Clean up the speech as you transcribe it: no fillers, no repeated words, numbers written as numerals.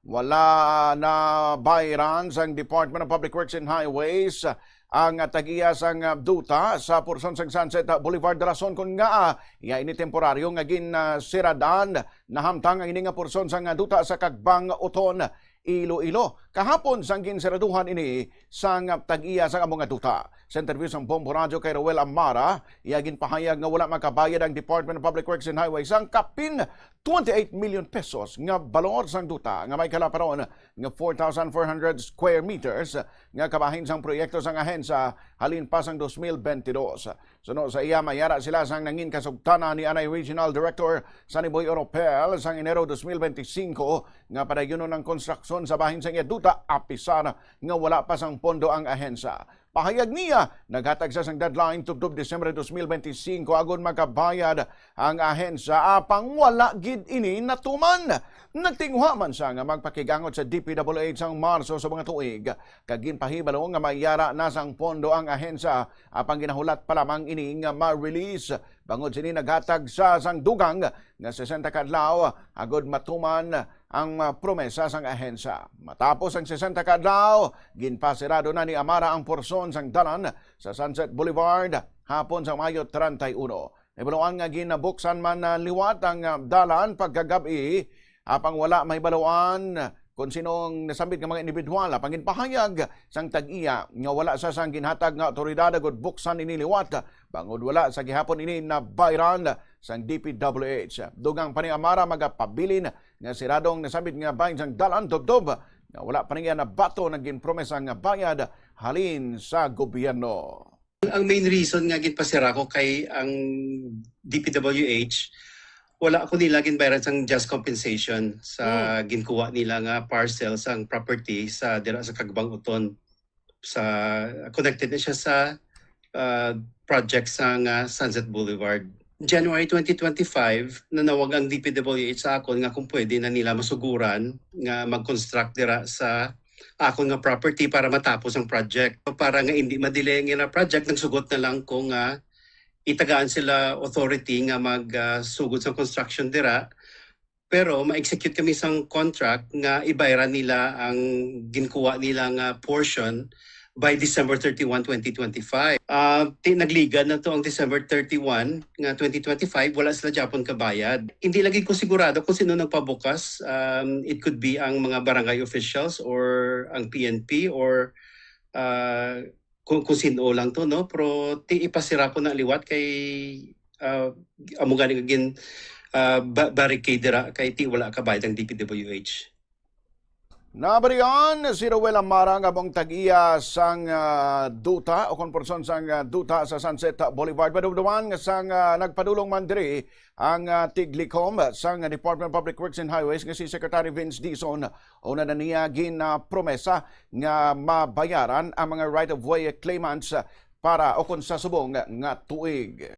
wala na bayran sang Department of Public Works and Highways ang tagiya sang duta sa porson sang Sunset Boulevard. Rason kun nga iya ini temporaryo nga siradan nahamtang ang ini nga porson sang duta sa Kagbang Uton, Iloilo. Kahapon sang ginsiraduhan ini sang tagiya sang among duta. Sa interview sang Bombo Radio kay Roel Amara, iya ginpahayag nga wala makabayad ang Department of Public Works and Highways sang kapin 28 million pesos nga balor sang duta nga may kalaparon nga 4,400 square meters nga kabahin sang proyekto sang ahensya halin pa sang 2022. Suno sa iya mayara sila sang nangin kasugtana ni Anay Regional Director sa Niboy Oropel sang Enero 2025 nga padayunon ng konstruksyon sa bahin sang duta apisan nga wala pa sang pondo ang ahensya. Pahayag niya, naghatag sa sang deadline tubtob Disyembre 2025 agon makabayad ang ahensya apang wala gid ini natuman. Nagtingwa man siya nga magpakigangot sa DPWH sang Marso sa mga tuig. Kagin pahibalo nga mayara na sang pondo ang ahensya apang ginahulat pa lamang ini nga ma-release. Bangod sini naghatag sa sang dugang nga 60 kadlaw agod matuman ang promesa sang ahensya. Matapos ang 60 kadlaw, ginpasirado na ni Amara ang porson sang dalan sa Sunset Boulevard hapon sa Mayo 31. Ibaluan nga ginabuksan man na liwat ang dalan pagkagabi apang wala may baluan kung sinong nasambit ng mga individual apang ginpahayag sang tag-iya nga wala sa sang ginhatag nga otoridad agud buksan ini liwat bangod wala sa gihapon ini na bayran sang DPWH. Dugang pa ni Amara magapabilin nga siradong nasambit nga bahin sang dalan tubtob nga wala pa niya na bato na ginpromesa nga bayad halin sa gobyerno. Ang main reason nga ginpasira ko kay ang DPWH, wala ako nila ginbayaran sang just compensation sa ginkuha nila nga parcel sang property sa dira sa Kagbang Uton. Sa connected na siya sa project sang Sunset Boulevard. January 2025 nanawag ang DPWH sa akon nga kung pwede na nila masuguran nga mag-construct dira sa akon nga property para matapos ang project. Para nga hindi madelay nga project, nagsugot na lang kung itagaan sila authority nga magsugod sa construction dira. Pero ma-execute kami sang contract nga ibayaran nila ang ginkuha nila nga portion by December 31, 2025. Nagliga na to ang December 31 nga 2025, wala sila Japon kabayad. Hindi lagi ko sigurado kung sino nagpabukas. It could be ang mga barangay officials or ang PNP or kung sino lang to, no? Pero ipasira ko na liwat kay amo ganing again barricade dira kay wala kabayad ang DPWH. Nabarian si Roel Amara nga mong tag-iya sang duta o konporson sang duta sa Sunset Boulevard. Padumduman sang nagpadulong man diri ang tiglikom sang Department of Public Works and Highways nga si Secretary Vince Dizon. Una na niya promesa nga mabayaran ang mga right-of-way claimants para o kung sa subong nga tuig.